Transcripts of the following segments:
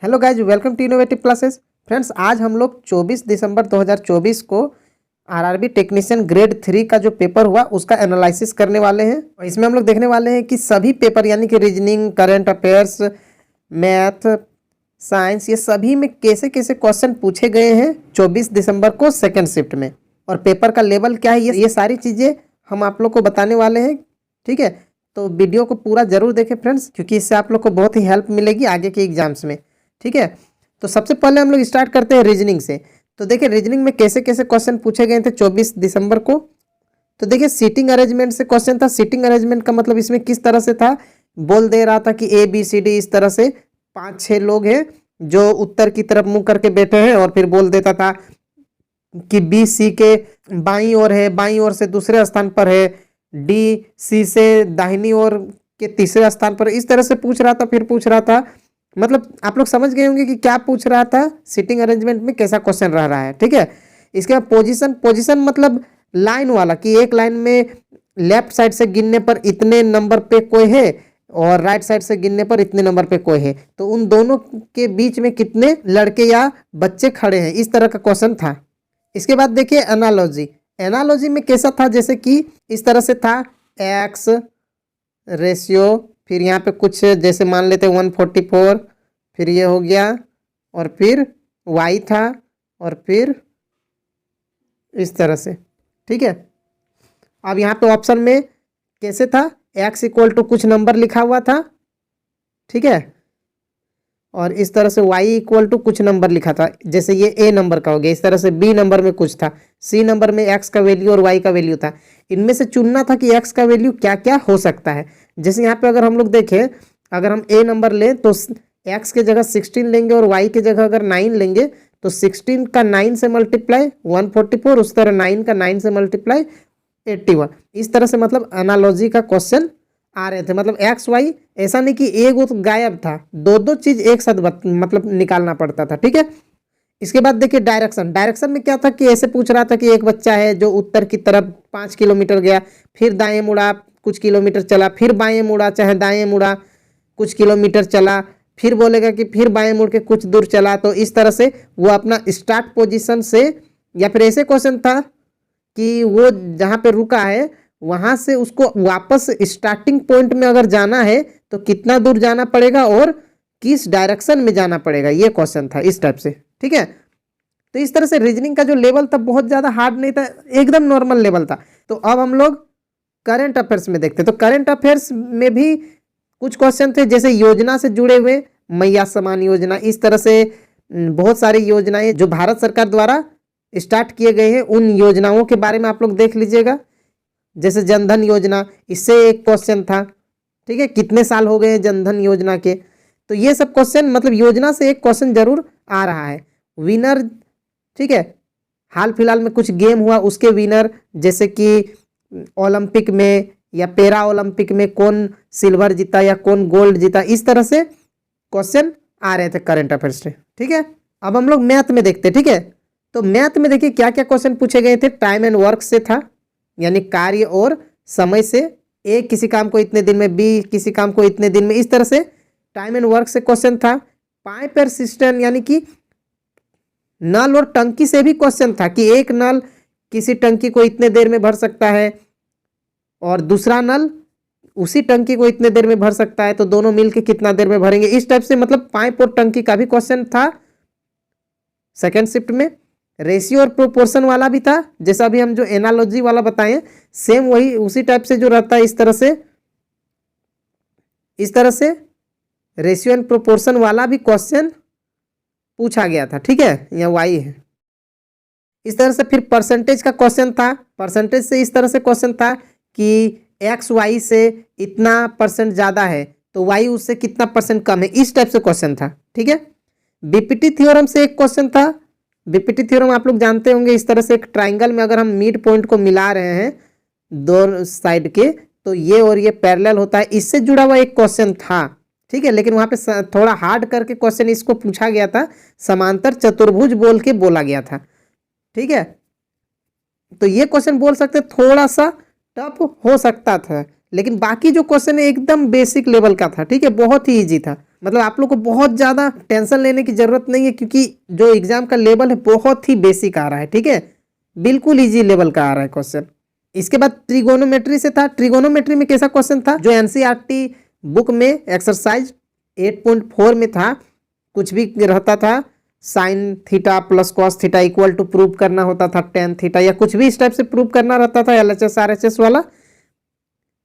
Hello guys, welcome to innovative classes. Friends, आज हम लोग 24 दिसंबर 2024 को आरआरबी टेक्नीशियन ग्रेड 3 का जो पेपर हुआ उसका एनालिसिस करने वाले हैं। और इसमें हम लोग देखने वाले हैं कि सभी पेपर यानी कि reasoning, current affairs, math, science, ये सभी में कैसे कैसे क्वेश्चन पूछे गए हैं 24 दिसंबर को सेकेंड शिफ्ट में, और पेपर का लेवल क्या है, ये सारी चीज़ें हम आप लोग को बताने वाले हैं। ठीक है, तो वीडियो को पूरा जरूर देखें फ्रेंड्स, क्योंकि इससे आप लोग को बहुत ही हेल्प मिलेगी आगे के एग्जाम्स में। ठीक है, तो सबसे पहले हम लोग स्टार्ट करते हैं रीजनिंग से। तो देखिए रीजनिंग में कैसे कैसे क्वेश्चन पूछे गए थे 24 दिसंबर को। तो देखिए सीटिंग अरेंजमेंट से क्वेश्चन था। सीटिंग अरेंजमेंट का मतलब इसमें किस तरह से था, बोल दे रहा था कि ए बी सी डी इस तरह से 5-6 लोग हैं जो उत्तर की तरफ मुंह करके बैठे हैं, और फिर बोल देता था कि बी सी के बाईं ओर है, बाईं ओर से दूसरे स्थान पर है, डी सी से दाहिनी ओर के तीसरे स्थान पर। इस तरह से पूछ रहा था। फिर पूछ रहा था, मतलब आप लोग समझ गए होंगे कि क्या पूछ रहा था, सीटिंग अरेंजमेंट में कैसा क्वेश्चन रह रहा है। ठीक है, इसके बाद पोजीशन। पोजीशन मतलब लाइन वाला, कि एक लाइन में लेफ्ट साइड से गिनने पर इतने नंबर पे कोई है और राइट साइड से गिनने पर इतने नंबर पे कोई है, तो उन दोनों के बीच में कितने लड़के या बच्चे खड़े हैं, इस तरह का क्वेश्चन था। इसके बाद देखिए एनालॉजी। एनालॉजी में कैसा था, जैसे कि इस तरह से था, एक्स रेशियो, फिर यहाँ पे कुछ जैसे मान लेते 144, फिर ये हो गया, और फिर वाई था, और फिर इस तरह से। ठीक है, अब यहाँ पे ऑप्शन में कैसे था, एक्स इक्वल टू कुछ नंबर लिखा हुआ था। ठीक है, और इस तरह से y इक्वल टू कुछ नंबर लिखा था, जैसे ये a नंबर का हो गया। इस तरह से b नंबर में कुछ था, c नंबर में x का वैल्यू और y का वैल्यू था। इनमें से चुनना था कि x का वैल्यू क्या क्या हो सकता है। जैसे यहाँ पे अगर हम लोग देखें, अगर हम a नंबर लें तो x के जगह 16 लेंगे, और y की जगह अगर 9 लेंगे तो 16 का 9 से मल्टीप्लाई 144, उस तरह 9 का 9 से मल्टीप्लाई 81। इस तरह से मतलब एनालॉजी का क्वेश्चन आ रहे थे। मतलब एक्स वाई, ऐसा नहीं कि एक वो तो गायब था, दो दो चीज एक साथ मतलब निकालना पड़ता था। ठीक है, इसके बाद देखिए डायरेक्शन। डायरेक्शन में क्या था कि ऐसे पूछ रहा था कि एक बच्चा है जो उत्तर की तरफ 5 किलोमीटर गया, फिर दाएं मुड़ा कुछ किलोमीटर चला, फिर बाएं मुड़ा चाहे दाएं मुड़ा कुछ किलोमीटर चला, फिर बोलेगा कि फिर बाएं मुड़ के कुछ दूर चला। तो इस तरह से वो अपना स्टार्ट पोजिशन से, या फिर ऐसे क्वेश्चन था कि वो जहाँ पे रुका है वहां से उसको वापस स्टार्टिंग पॉइंट में अगर जाना है तो कितना दूर जाना पड़ेगा और किस डायरेक्शन में जाना पड़ेगा, ये क्वेश्चन था इस टाइप से। ठीक है, तो इस तरह से रीजनिंग का जो लेवल था बहुत ज्यादा हार्ड नहीं था, एकदम नॉर्मल लेवल था। तो अब हम लोग करंट अफेयर्स में देखते हैं। तो करंट अफेयर्स में भी कुछ क्वेश्चन थे, जैसे योजना से जुड़े हुए, मैया समान योजना, इस तरह से बहुत सारी योजनाएं जो भारत सरकार द्वारा स्टार्ट किए गए हैं, उन योजनाओं के बारे में आप लोग देख लीजिएगा। जैसे जनधन योजना, इससे एक क्वेश्चन था। ठीक है, कितने साल हो गए जनधन योजना के। तो ये सब क्वेश्चन, मतलब योजना से एक क्वेश्चन जरूर आ रहा है। विनर, ठीक है, हाल फिलहाल में कुछ गेम हुआ उसके विनर, जैसे कि ओलंपिक में या पैरा ओलंपिक में कौन सिल्वर जीता या कौन गोल्ड जीता, इस तरह से क्वेश्चन आ रहे थे करंट अफेयर्स से। ठीक है, अब हम लोग मैथ में देखते हैं। ठीक है, तो मैथ में देखिए क्या क्या क्वेश्चन पूछे गए थे। टाइम एंड वर्क से था, यानी कार्य और समय से। ए किसी काम को इतने दिन में, बी किसी काम को इतने दिन में, इस तरह से टाइम एंड वर्क से क्वेश्चन था। पाइप और सिस्टम, यानी कि नल और टंकी से भी क्वेश्चन था कि एक नल किसी टंकी को इतने देर में भर सकता है और दूसरा नल उसी टंकी को इतने देर में भर सकता है, तो दोनों मिलकर कितना देर में भरेंगे, इस टाइप से। मतलब पाइप और टंकी का भी क्वेश्चन था सेकेंड शिफ्ट में। रेशियो और प्रोपोर्शन वाला भी था, जैसा अभी हम जो एनालॉजी वाला बताएं, सेम वही उसी टाइप से जो रहता है, इस तरह से रेशियो एंड प्रोपोर्शन वाला भी क्वेश्चन पूछा गया था। ठीक है, यह वाई है। इस तरह से फिर परसेंटेज का क्वेश्चन था। परसेंटेज से इस तरह से क्वेश्चन था कि एक्स वाई से इतना परसेंट ज्यादा है तो वाई उससे कितना परसेंट कम है, इस टाइप से क्वेश्चन था। ठीक है, बीपीटी थ्योरम से एक क्वेश्चन था। बीपीटी थ्योरम आप लोग जानते होंगे, इस तरह से एक ट्राइंगल में अगर हम मिड पॉइंट को मिला रहे हैं दो साइड के, तो ये और ये पैरेलल होता है, इससे जुड़ा हुआ एक क्वेश्चन था। ठीक है, लेकिन वहां पे थोड़ा हार्ड करके क्वेश्चन इसको पूछा गया था, समांतर चतुर्भुज बोल के बोला गया था। ठीक है, तो ये क्वेश्चन बोल सकते थोड़ा सा टफ हो सकता था, लेकिन बाकी जो क्वेश्चन है एकदम बेसिक लेवल का था। ठीक है, बहुत ही ईजी था। मतलब आप लोग को बहुत ज़्यादा टेंशन लेने की ज़रूरत नहीं है, क्योंकि जो एग्जाम का लेवल है बहुत ही बेसिक आ रहा है। ठीक है, बिल्कुल ईजी लेवल का आ रहा है क्वेश्चन। इसके बाद ट्रिगोनोमेट्री से था। ट्रिगोनोमेट्री में कैसा क्वेश्चन था, जो एनसीईआरटी बुक में एक्सरसाइज 8.4 में था, कुछ भी रहता था, sine theta plus cos theta equal to prove करना होता था टेन थीटा, या कुछ भी इस टाइप से प्रूव करना रहता था, एलएचएस आरएचएस वाला।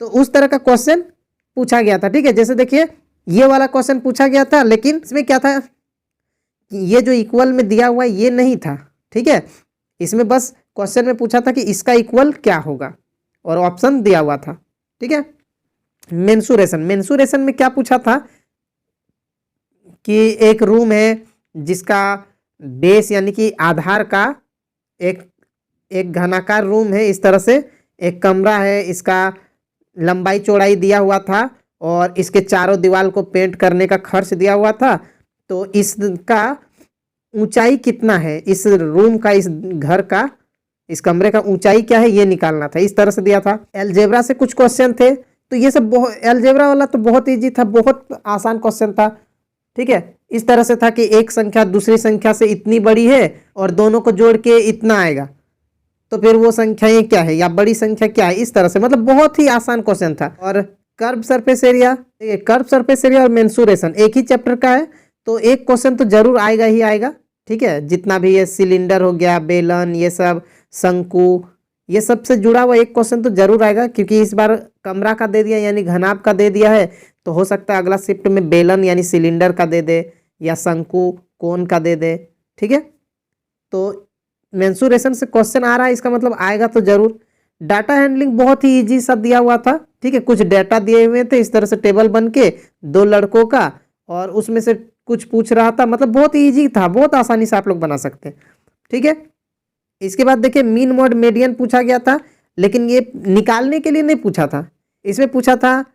तो उस तरह का क्वेश्चन पूछा गया था। ठीक है, जैसे देखिए ये वाला क्वेश्चन पूछा गया था, लेकिन इसमें क्या था कि ये जो इक्वल में दिया हुआ ये नहीं था। ठीक है, इसमें बस क्वेश्चन में पूछा था कि इसका इक्वल क्या होगा, और ऑप्शन दिया हुआ था। ठीक है, मेंसुरेशन, मेंसुरेशन में क्या पूछा था कि एक रूम है जिसका बेस यानी कि आधार का एक घनाकार रूम है, इस तरह से एक कमरा है, इसका लंबाई चौड़ाई दिया हुआ था, और इसके चारों दीवार को पेंट करने का खर्च दिया हुआ था। तो इसका ऊंचाई कितना है, इस रूम का, इस घर का, इस कमरे का ऊंचाई क्या है, ये निकालना था। इस तरह से दिया था। एलजेब्रा से कुछ क्वेश्चन थे, तो ये सब बहुत, एलजेब्रा वाला तो बहुत इजी था, बहुत आसान क्वेश्चन था। ठीक है, इस तरह से था कि एक संख्या दूसरी संख्या से इतनी बड़ी है और दोनों को जोड़ के इतना आएगा, तो फिर वो संख्याएं क्या है या बड़ी संख्या क्या है, इस तरह से, मतलब बहुत ही आसान क्वेश्चन था। और curve surface area, curve surface area और मेंसुरेशन एक ही चैप्टर का है, तो एक क्वेश्चन तो जरूर आएगा ही आएगा। ठीक है, जितना भी ये सिलेंडर हो गया, बेलन, ये सब शंकु, ये सब से जुड़ा हुआ एक क्वेश्चन तो जरूर आएगा, क्योंकि इस बार कमरा का दे दिया यानी घनाभ का दे दिया है, तो हो सकता है अगला शिफ्ट में बेलन यानी सिलेंडर का दे दे, या शंकु कोन का दे दे। ठीक है, तो मेंसुरेशन से क्वेश्चन आ रहा है, इसका मतलब आएगा तो जरूर। डाटा हैंडलिंग बहुत ही इजी सा दिया हुआ था। ठीक है, कुछ डाटा दिए हुए थे, इस तरह से टेबल बन के दो लड़कों का, और उसमें से कुछ पूछ रहा था, मतलब बहुत ही ईजी था, बहुत आसानी से आप लोग बना सकते हैं। ठीक है, इसके बाद देखिए मीन मोड मीडियन पूछा गया था, लेकिन ये निकालने के लिए नहीं पूछा था। इसमें पूछा था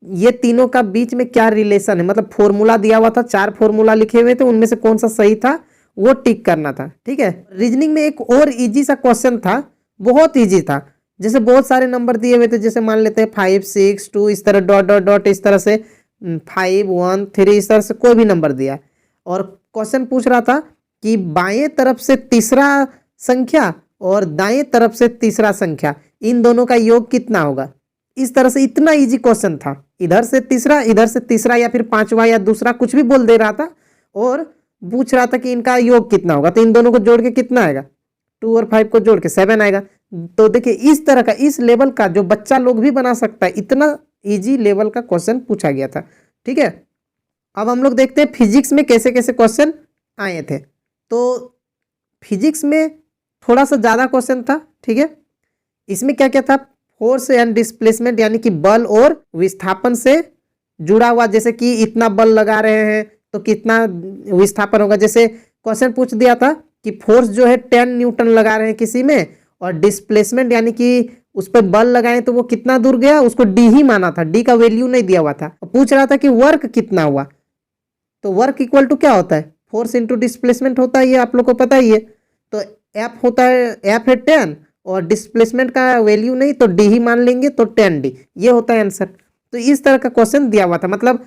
ये तीनों का बीच में क्या रिलेशन है, मतलब फॉर्मूला दिया हुआ था, 4 फॉर्मूला लिखे हुए थे, उनमें से कौन सा सही था वो टिक करना था। ठीक है, रीजनिंग में एक और इजी सा क्वेश्चन था, बहुत इजी था। जैसे बहुत सारे नंबर दिए हुए थे, जैसे मान लेते हैं 5 6 2, इस तरह डॉट डॉट डॉट, इस तरह से 5 1 3, इस तरह से कोई भी नंबर दिया, और क्वेश्चन पूछ रहा था कि बाएं तरफ से तीसरा संख्या और दाएं तरफ से तीसरा संख्या, इन दोनों का योग कितना होगा। इस तरह से इतना इजी क्वेश्चन था, इधर से तीसरा, इधर से तीसरा, या फिर पांचवा या दूसरा, कुछ भी बोल दे रहा था, और पूछ रहा था कि इनका योग कितना होगा, तो इन दोनों को जोड़ के कितना आएगा, 2 और 5 को जोड़ के 7 आएगा। तो देखिए इस तरह का, इस लेवल का जो बच्चा लोग भी बना सकता है, इतना इजी लेवल का क्वेश्चन पूछा गया था। ठीक है, अब हम लोग देखते हैं फिजिक्स में कैसे कैसे क्वेश्चन आए थे। तो फिजिक्स में थोड़ा सा ज़्यादा क्वेश्चन था। ठीक है, इसमें क्या क्या था, फोर्स एंड डिस्प्लेसमेंट यानी कि बल और विस्थापन से जुड़ा हुआ, जैसे कि इतना बल लगा रहे हैं तो कितना विस्थापन होगा। जैसे क्वेश्चन पूछ दिया था कि फोर्स जो है 10 न्यूटन लगा रहे हैं किसी में, और डिस्प्लेसमेंट यानी कि उस पर बल लगाए तो वो कितना दूर गया, उसको डी ही माना था, डी का वैल्यू नहीं दिया हुआ था। पूछ रहा था कि वर्क कितना हुआ, तो वर्क इक्वल टू क्या होता है, फोर्स इंटू डिस्प्लेसमेंट होता है, ये आप लोग को पता ही है। तो एफ होता है, एफ है 10, और डिस्प्लेसमेंट का वैल्यू नहीं तो डी ही मान लेंगे, तो 10d, ये होता है आंसर। तो इस तरह का क्वेश्चन दिया हुआ था, मतलब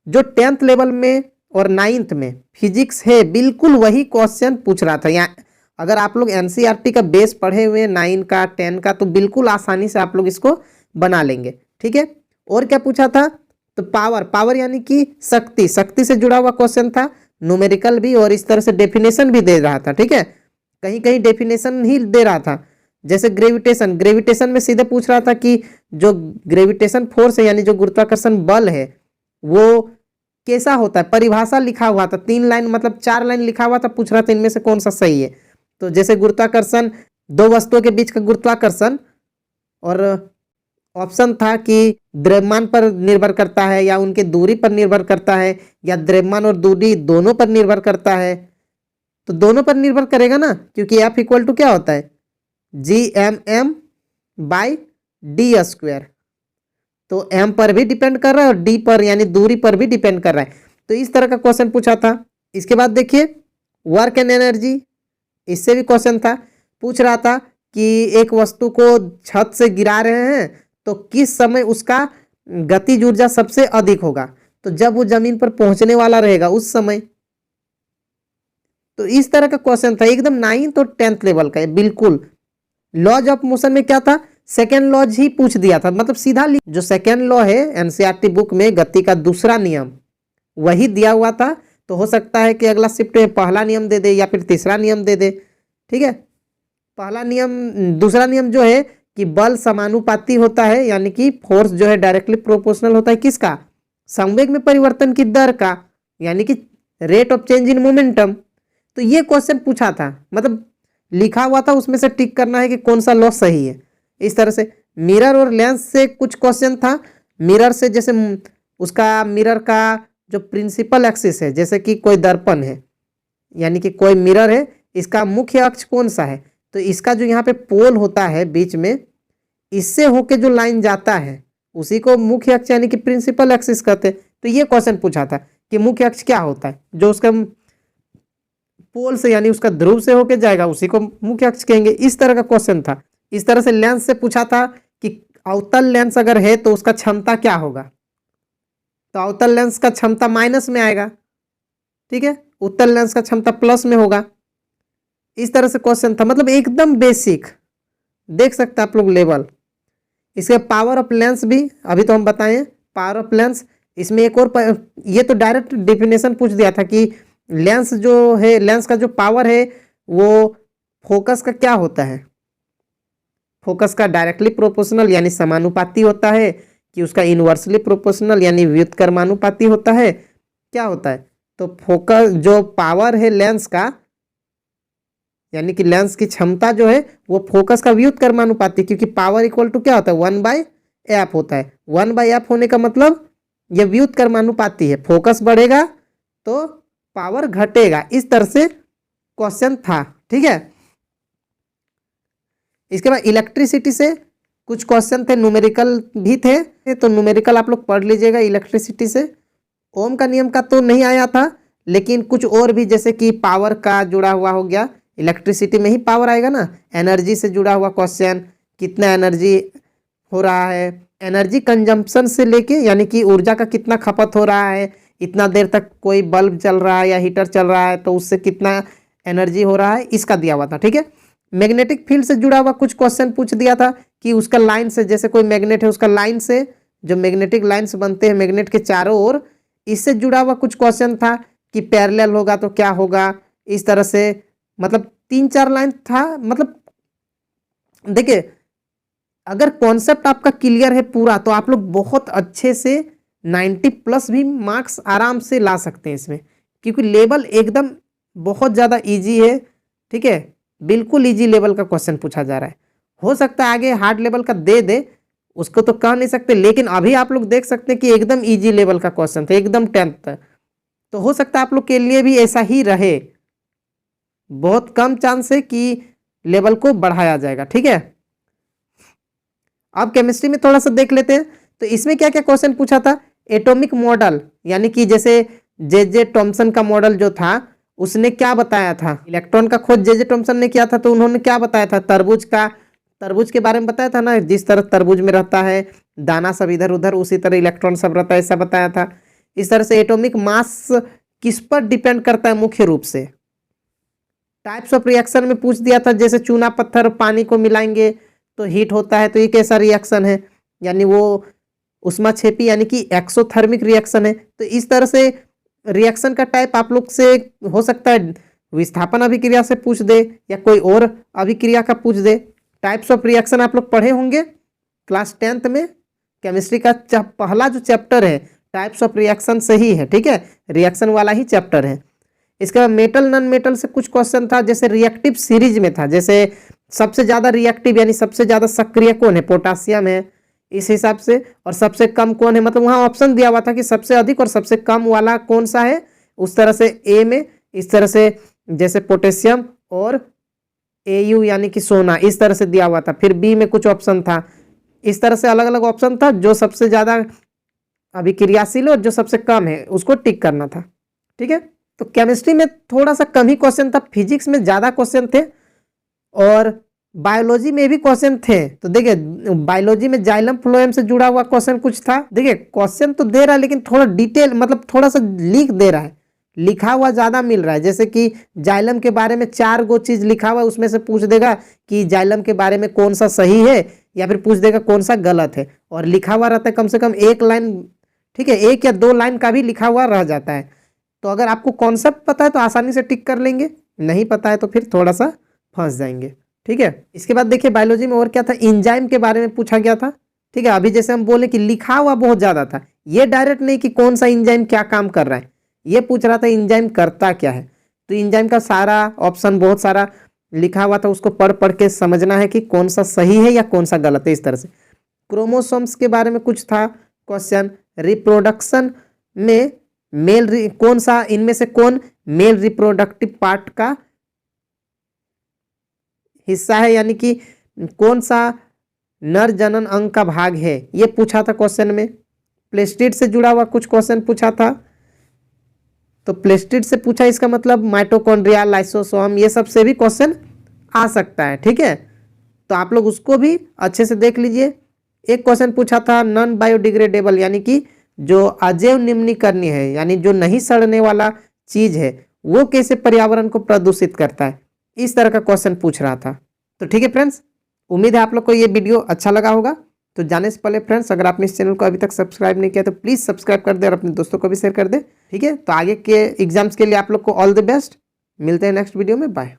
जो 10th लेवल में और 9th में फिजिक्स है, बिल्कुल वही क्वेश्चन पूछ रहा था। यहाँ अगर आप लोग एनसीईआरटी का बेस पढ़े हुए 9 का 10 का, तो बिल्कुल आसानी से आप लोग इसको बना लेंगे। ठीक है, और क्या पूछा था, तो पावर, पावर यानी कि शक्ति, शक्ति से जुड़ा हुआ क्वेश्चन था, न्यूमेरिकल भी, और इस तरह से डेफिनेशन भी दे रहा था। ठीक है, कहीं कहीं डेफिनेशन ही दे रहा था। जैसे ग्रेविटेशन, ग्रेविटेशन में सीधे पूछ रहा था कि जो ग्रेविटेशन फोर्स है यानी जो गुरुत्वाकर्षण बल है वो कैसा होता है, परिभाषा लिखा हुआ था, 3 लाइन मतलब 4 लाइन लिखा हुआ था, पूछ रहा था इनमें से कौन सा सही है। तो जैसे गुरुत्वाकर्षण, दो वस्तुओं के बीच का गुरुत्वाकर्षण, और ऑप्शन था कि द्रव्यमान पर निर्भर करता है, या उनके दूरी पर निर्भर करता है, या द्रव्यमान और दूरी दोनों पर निर्भर करता है। तो दोनों पर निर्भर करेगा ना, क्योंकि एफ इक्वल टू क्या होता है, Gmm/d²। तो एम पर भी डिपेंड कर रहा है और डी पर यानी दूरी पर भी डिपेंड कर रहा है। तो इस तरह का क्वेश्चन पूछा था। इसके बाद देखिए वर्क एंड एनर्जी, इससे भी क्वेश्चन था, पूछ रहा था कि एक वस्तु को छत से गिरा रहे हैं तो किस समय उसका गतिज ऊर्जा सबसे अधिक होगा। तो जब वो जमीन पर पहुंचने वाला रहेगा उस समय। तो इस तरह का क्वेश्चन था, एकदम 9th और 10th लेवल का है बिल्कुल। लॉज ऑफ मोशन में क्या था, सेकेंड लॉज ही पूछ दिया था, मतलब सीधा जो सेकेंड लॉ है एनसीईआरटी बुक में गति का दूसरा नियम वही दिया हुआ था। तो हो सकता है कि अगला शिफ्ट में पहला नियम दे दे या फिर तीसरा नियम दे दे। ठीक है, पहला नियम, दूसरा नियम जो है कि बल समानुपाती होता है, यानी कि फोर्स जो है डायरेक्टली प्रोपोर्शनल होता है किसका, संवेग में परिवर्तन की दर का, यानी कि rate of change in momentum. तो ये क्वेश्चन पूछा था, मतलब लिखा हुआ था, उसमें से टिक करना है कि कौन सा लॉ सही है। इस तरह से मिरर और लेंस से कुछ क्वेश्चन था। मिरर से जैसे उसका मिरर का जो प्रिंसिपल एक्सिस है, जैसे कि कोई दर्पण है यानी कि कोई मिरर है, इसका मुख्य अक्ष कौन सा है, तो इसका जो यहाँ पे पोल होता है बीच में, इससे होके जो लाइन जाता है उसी को मुख्य अक्ष यानी कि प्रिंसिपल एक्सिस कहते हैं। तो ये क्वेश्चन पूछा था कि मुख्य अक्ष क्या होता है, जो उसका पोल से यानी उसका ध्रुव से होके जाएगा उसी को मुख्य अक्ष कहेंगे। इस तरह का क्वेश्चन था। इस तरह से लेंस से पूछा था कि अवतल लेंस अगर है तो उसका क्षमता क्या होगा, तो अवतल लेंस का क्षमता माइनस में आएगा, ठीक है, उत्तल लेंस का क्षमता प्लस में होगा। इस तरह से क्वेश्चन था, मतलब एकदम बेसिक, देख सकते हैं आप लोग लेवल। इसके पावर ऑफ लेंस भी अभी तो हम बताएं, पावर ऑफ लेंस, इसमें एक और ये तो डायरेक्ट डिफिनेशन पूछ दिया था कि लेंस जो है, लेंस का जो पावर है वो फोकस का क्या होता है, फोकस का डायरेक्टली प्रोपोर्शनल यानी समानुपाती होता है कि उसका इनवर्सली प्रोपोर्शनल यानी व्युत्क्रमानुपाती होता है, क्या होता है। तो फोकस जो पावर है लेंस का यानी कि लेंस की क्षमता जो है वो फोकस का व्युत्क्रमानुपाती, क्योंकि पावर इक्वल टू क्या होता है 1/f होता है। 1/f होने का मतलब ये व्युत्क्रमानुपाती है, फोकस बढ़ेगा तो पावर घटेगा। इस तरह से क्वेश्चन था, ठीक है। इसके बाद इलेक्ट्रिसिटी से कुछ क्वेश्चन थे, न्यूमेरिकल भी थे, तो न्यूमेरिकल आप लोग पढ़ लीजिएगा। इलेक्ट्रिसिटी से ओम का नियम का तो नहीं आया था, लेकिन कुछ और भी जैसे कि पावर का जुड़ा हुआ हो गया, इलेक्ट्रिसिटी में ही पावर आएगा ना। एनर्जी से जुड़ा हुआ क्वेश्चन, कितना एनर्जी हो रहा है, एनर्जी कंजम्पशन से लेके यानी कि ऊर्जा का कितना खपत हो रहा है, इतना देर तक कोई बल्ब चल रहा है या हीटर चल रहा है तो उससे कितना एनर्जी हो रहा है, इसका दिया हुआ था, ठीक है। मैग्नेटिक फील्ड से जुड़ा हुआ कुछ क्वेश्चन पूछ दिया था कि उसका लाइन से, जैसे कोई मैग्नेट है उसका लाइन से जो मैग्नेटिक लाइन्स बनते हैं मैग्नेट के चारों ओर, इससे जुड़ा हुआ कुछ क्वेश्चन था कि पैरेलल होगा तो क्या होगा। इस तरह से मतलब 3-4 लाइन था। मतलब देखिए, अगर कॉन्सेप्ट आपका क्लियर है पूरा तो आप लोग बहुत अच्छे से 90+ भी मार्क्स आराम से ला सकते हैं इसमें, क्योंकि लेवल एकदम बहुत ज़्यादा इजी है, ठीक है। बिल्कुल इजी लेवल का क्वेश्चन पूछा जा रहा है। हो सकता है आगे हार्ड लेवल का दे दे, उसको तो कह नहीं सकते, लेकिन अभी आप लोग देख सकते हैं कि एकदम इजी लेवल का क्वेश्चन था, एकदम 10th तक। तो हो सकता है आप लोग के लिए भी ऐसा ही रहे, बहुत कम चांस है कि लेवल को बढ़ाया जाएगा, ठीक है। अब केमिस्ट्री में थोड़ा सा देख लेते हैं। तो इसमें क्या क्या क्वेश्चन पूछा था, एटॉमिक मॉडल, यानी कि जैसे जे थॉमसन का मॉडल जो था उसने क्या बताया था, इलेक्ट्रॉन का खोज जे थॉमसन ने किया था, तो उन्होंने क्या बताया था, तरबूज के बारे में बताया था ना, जिस तरह तरबूज में रहता है दाना सब इधर उधर, उसी तरह इलेक्ट्रॉन सब रहता है, ऐसा बताया था। इस तरह से एटॉमिक मास किस पर डिपेंड करता है मुख्य रूप से। टाइप्स ऑफ रिएक्शन में पूछ दिया था, जैसे चूना पत्थर पानी को मिलाएंगे तो हीट होता है, तो ये कैसा रिएक्शन है, यानी वो उष्माक्षेपी यानी कि एक्सोथर्मिक रिएक्शन है। तो इस तरह से रिएक्शन का टाइप आप लोग से हो सकता है विस्थापन अभिक्रिया से पूछ दे या कोई और अभिक्रिया का पूछ दे। टाइप्स ऑफ रिएक्शन आप लोग पढ़े होंगे क्लास 10th में, केमिस्ट्री का पहला जो चैप्टर है टाइप्स ऑफ रिएक्शन से ही है, ठीक है, रिएक्शन वाला ही चैप्टर है। इसके बाद मेटल नॉन मेटल से कुछ क्वेश्चन था, जैसे रिएक्टिव सीरीज में था, जैसे सबसे ज़्यादा रिएक्टिव यानी सबसे ज़्यादा सक्रिय कौन है, पोटासियम है इस हिसाब से, और सबसे कम कौन है, मतलब वहाँ ऑप्शन दिया हुआ था कि सबसे अधिक और सबसे कम वाला कौन सा है, उस तरह से ए में इस तरह से जैसे पोटेशियम और AU यानी कि सोना, इस तरह से दिया हुआ था। फिर बी में कुछ ऑप्शन था, इस तरह से अलग अलग ऑप्शन था, जो सबसे ज़्यादा अभिक्रियाशील और जो सबसे कम है उसको टिक करना था, ठीक है। तो केमिस्ट्री में थोड़ा सा कम ही क्वेश्चन था, फिजिक्स में ज़्यादा क्वेश्चन थे और बायोलॉजी में भी क्वेश्चन थे। तो देखिए बायोलॉजी में जाइलम फ्लोएम से जुड़ा हुआ क्वेश्चन कुछ था। देखिए क्वेश्चन तो दे रहा है लेकिन थोड़ा डिटेल मतलब थोड़ा सा लिख दे रहा है, लिखा हुआ ज़्यादा मिल रहा है। जैसे कि जाइलम के बारे में 4 गो चीज़ लिखा हुआ है, उसमें से पूछ देगा कि जाइलम के बारे में कौन सा सही है या फिर पूछ देगा कौन सा गलत है। और लिखा हुआ रहता है कम से कम 1 लाइन, ठीक है, 1 या 2 लाइन का भी लिखा हुआ रह जाता है। तो अगर आपको कॉन्सेप्ट पता है तो आसानी से टिक कर लेंगे, नहीं पता है तो फिर थोड़ा सा फंस जाएंगे, ठीक है। इसके बाद देखिए बायोलॉजी में और क्या था, इंजाइम के बारे में पूछा गया था, ठीक है। अभी जैसे हम बोले कि लिखा हुआ बहुत ज़्यादा था, ये डायरेक्ट नहीं कि कौन सा इंजाइम क्या काम कर रहा है, ये पूछ रहा था इंजाइम करता क्या है। तो इंजाइम का सारा ऑप्शन बहुत सारा लिखा हुआ था, उसको पढ़ पढ़ के समझना है कि कौन सा सही है या कौन सा गलत है, इस तरह से। क्रोमोसोम्स के बारे में कुछ था क्वेश्चन, रिप्रोडक्शन में कौन सा इनमें से कौन मेल रिप्रोडक्टिव पार्ट का हिस्सा है, यानी कि कौन सा नर जनन अंग का भाग है, ये पूछा था क्वेश्चन में। प्लेस्टिड से जुड़ा हुआ कुछ क्वेश्चन पूछा था। तो प्लेस्टिड से पूछा, इसका मतलब माइटोकॉन्ड्रिया, लाइसोसोम, ये सब से भी क्वेश्चन आ सकता है, ठीक है। तो आप लोग उसको भी अच्छे से देख लीजिए। एक क्वेश्चन पूछा था नॉन बायोडिग्रेडेबल, यानी कि जो अजैव निम्नीकरणीय है, यानी जो नहीं सड़ने वाला चीज है, वो कैसे पर्यावरण को प्रदूषित करता है, इस तरह का क्वेश्चन पूछ रहा था। तो ठीक है फ्रेंड्स, उम्मीद है आप लोग को ये वीडियो अच्छा लगा होगा। तो जाने से पहले फ्रेंड्स, अगर आपने इस चैनल को अभी तक सब्सक्राइब नहीं किया तो प्लीज़ सब्सक्राइब कर दे और अपने दोस्तों को भी शेयर कर दे, ठीक है। तो आगे के एग्जाम्स के लिए आप लोग को ऑल द बेस्ट। मिलते हैं नेक्स्ट वीडियो में, बाय।